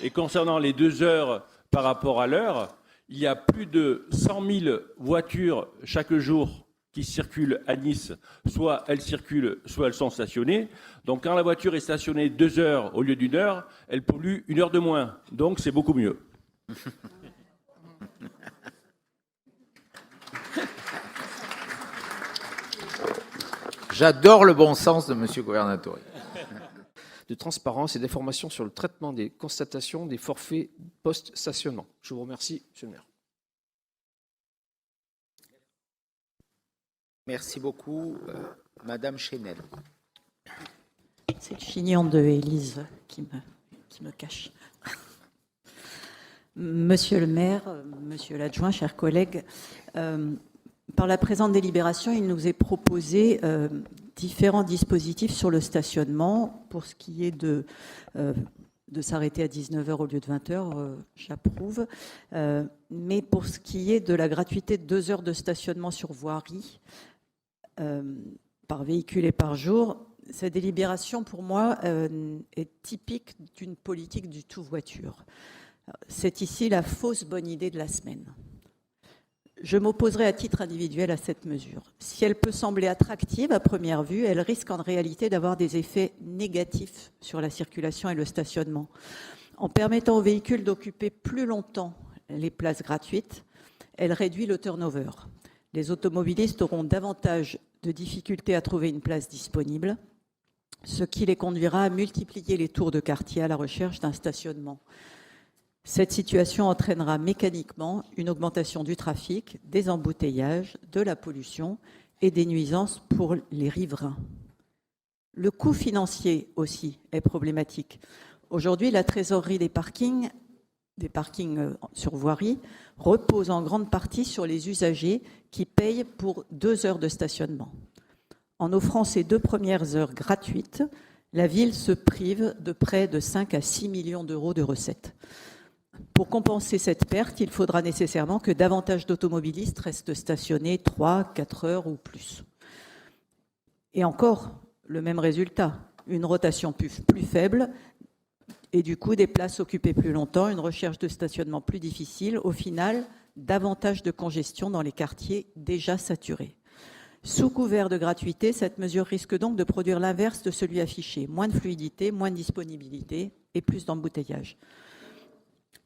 Et concernant les 2 heures par rapport à l'heure, il y a plus de 100 000 voitures chaque jour qui circulent à Nice. Soit elles circulent, soit elles sont stationnées. Donc quand la voiture est stationnée 2 heures au lieu d'1 heure, elle pollue 1 heure de moins. Donc c'est beaucoup mieux. J'adore le bon sens de M. Governatori. De transparence et d'information sur le traitement des constatations des forfaits post-stationnement. Je vous remercie, Monsieur le maire. Merci beaucoup, Madame Chenel. C'est le chignon de Élise qui me cache. Monsieur le maire, monsieur l'adjoint, chers collègues, par la présente délibération, il nous est proposé différents dispositifs sur le stationnement. Pour ce qui est de s'arrêter à 19h au lieu de 20h, j'approuve. Mais pour ce qui est de la gratuité de 2 heures de stationnement sur voirie, par véhicule et par jour, cette délibération, pour moi, est typique d'une politique du tout-voiture. C'est ici la fausse bonne idée de la semaine. Je m'opposerai à titre individuel à cette mesure. Si elle peut sembler attractive à première vue, elle risque en réalité d'avoir des effets négatifs sur la circulation et le stationnement. En permettant aux véhicules d'occuper plus longtemps les places gratuites, elle réduit le turnover. Les automobilistes auront davantage de difficultés à trouver une place disponible, ce qui les conduira à multiplier les tours de quartier à la recherche d'un stationnement. Cette situation entraînera mécaniquement une augmentation du trafic, des embouteillages, de la pollution et des nuisances pour les riverains. Le coût financier aussi est problématique. Aujourd'hui, la trésorerie des parkings sur voirie repose en grande partie sur les usagers qui payent pour 2 heures de stationnement. En offrant ces 2 premières heures gratuites, la ville se prive de près de 5 à 6 millions d'euros de recettes. Pour compenser cette perte, il faudra nécessairement que davantage d'automobilistes restent stationnés 3, 4 heures ou plus. Et encore, le même résultat, une rotation plus faible et du coup des places occupées plus longtemps, une recherche de stationnement plus difficile, au final, davantage de congestion dans les quartiers déjà saturés. Sous couvert de gratuité, cette mesure risque donc de produire l'inverse de celui affiché, moins de fluidité, moins de disponibilité et plus d'embouteillage.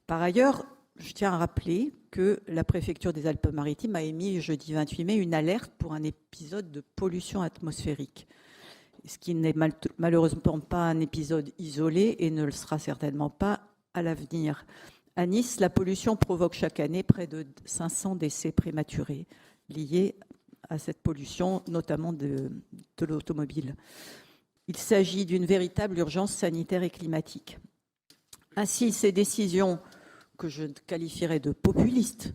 Par ailleurs, je tiens à rappeler que la préfecture des Alpes-Maritimes a émis jeudi 28 mai une alerte pour un épisode de pollution atmosphérique, ce qui n'est malheureusement pas un épisode isolé et ne le sera certainement pas à l'avenir. À Nice, la pollution provoque chaque année près de 500 décès prématurés liés à cette pollution, notamment de l'automobile. Il s'agit d'une véritable urgence sanitaire et climatique. Ainsi, ces décisions que je qualifierais de populistes,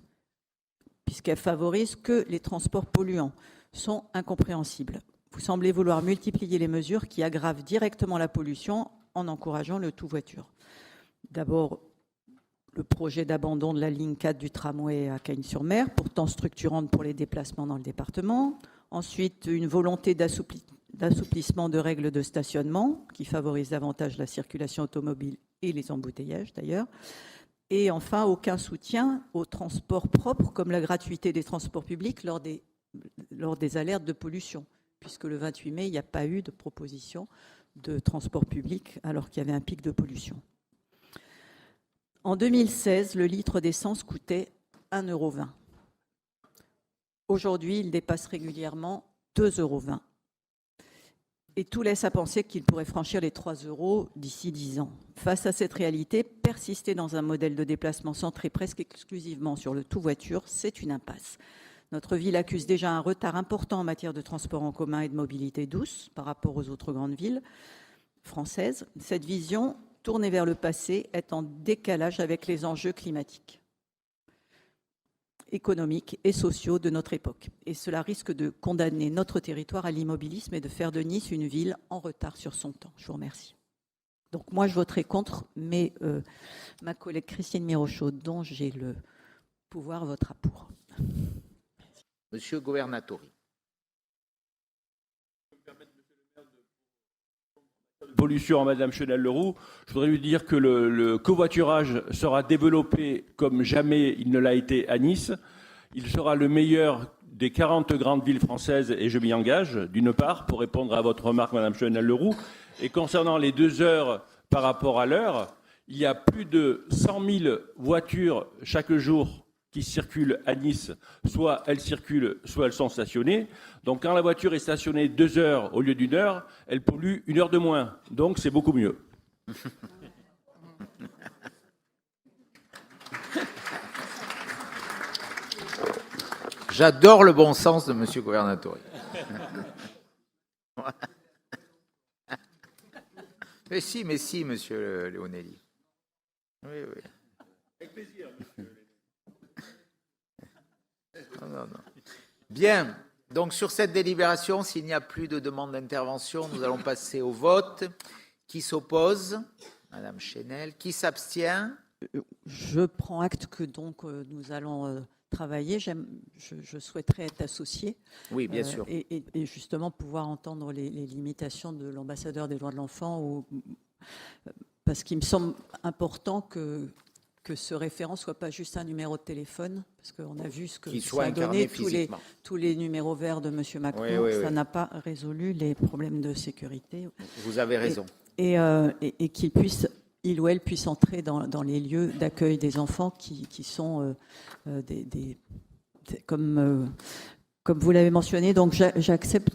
puisqu'elles favorisent que les transports polluants, sont incompréhensibles. Vous semblez vouloir multiplier les mesures qui aggravent directement la pollution en encourageant le tout-voiture. D'abord, le projet d'abandon de la ligne 4 du tramway à Cagnes-sur-Mer, pourtant structurante pour les déplacements dans le département. Ensuite, une volonté d'assouplissement de règles de stationnement qui favorise davantage la circulation automobile et les embouteillages d'ailleurs. Et enfin, aucun soutien aux transports propres, comme la gratuité des transports publics lors des alertes de pollution, puisque le 28 mai, il n'y a pas eu de proposition de transport public alors qu'il y avait un pic de pollution. En 2016, le litre d'essence coûtait 1,20 €. Aujourd'hui, il dépasse régulièrement 2,20 €. Et tout laisse à penser qu'il pourrait franchir les 3 € d'ici 10 ans. Face à cette réalité, persister dans un modèle de déplacement centré presque exclusivement sur le tout-voiture, c'est une impasse. Notre ville accuse déjà un retard important en matière de transport en commun et de mobilité douce par rapport aux autres grandes villes françaises. Cette vision, tournée vers le passé, est en décalage avec les enjeux climatiques, économiques et sociaux de notre époque. Et cela risque de condamner notre territoire à l'immobilisme et de faire de Nice une ville en retard sur son temps. Je vous remercie. Donc moi, je voterai contre, mais ma collègue Christine Mirochaud, dont j'ai le pouvoir, votera pour. Monsieur Governatori. pollution à Madame Chenel-Leroux. Je voudrais lui dire que le covoiturage sera développé comme jamais il ne l'a été à Nice. Il sera le meilleur des 40 grandes villes françaises et je m'y engage, d'une part, pour répondre à votre remarque, Madame Chenel-Leroux. Et concernant les 2 heures par rapport à l'heure, il y a plus de 100 000 voitures chaque jour qui circulent à Nice. Soit elles circulent, soit elles sont stationnées. Donc quand la voiture est stationnée 2 heures au lieu d'1 heure, elle pollue 1 heure de moins. Donc c'est beaucoup mieux. J'adore le bon sens de Monsieur Governatori. Mais si, Monsieur Leonelli. Oui. Avec plaisir. Non. Bien. Donc sur cette délibération, s'il n'y a plus de demande d'intervention, nous allons passer au vote. Qui s'oppose? Madame Chenel. Qui s'abstient? Je prends acte que donc nous allons travailler. Je souhaiterais être associée. Oui, bien sûr. Et justement pouvoir entendre les limitations de l'ambassadeur des droits de l'enfant, parce qu'il me semble important que ce référent ne soit pas juste un numéro de téléphone, parce qu'on a vu ce que ça a donné, tous les numéros verts de M. Macron. Oui. Ça n'a pas résolu les problèmes de sécurité. Vous avez raison. Et qu'il puisse, il ou elle puisse entrer dans les lieux d'accueil des enfants qui sont comme vous l'avez mentionné. Donc j'accepte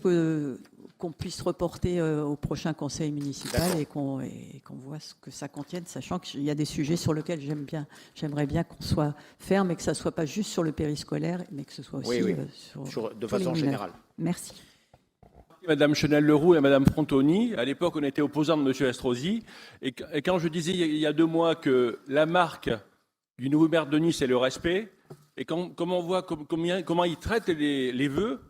qu'on puisse reporter au prochain conseil municipal et qu'on voit ce que ça contienne, sachant qu'il y a des sujets sur lesquels j'aimerais bien qu'on soit ferme et que ça ne soit pas juste sur le périscolaire, mais que ce soit aussi de façon générale. Merci. Madame Chenel-Leroux et Madame Frontoni, à l'époque, on était opposants de Monsieur Estrosi. Et quand je disais il y a 2 mois que la marque du nouveau maire de Nice, c'est le respect, et quand on voit comment il traite les vœux,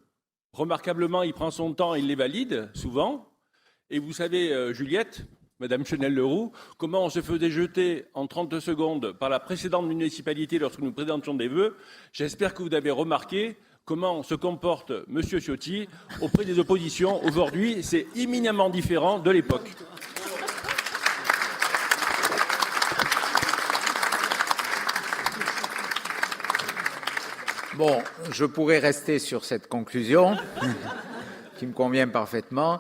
remarquablement, il prend son temps, il les valide, souvent. Et vous savez, Juliette, Madame Chenel-Leroux, comment on se faisait jeter en 30 secondes par la précédente municipalité lorsque nous présentions des vœux. J'espère que vous avez remarqué comment se comporte M. Ciotti auprès des oppositions. Aujourd'hui, c'est éminemment différent de l'époque. Bon, je pourrais rester sur cette conclusion qui me convient parfaitement.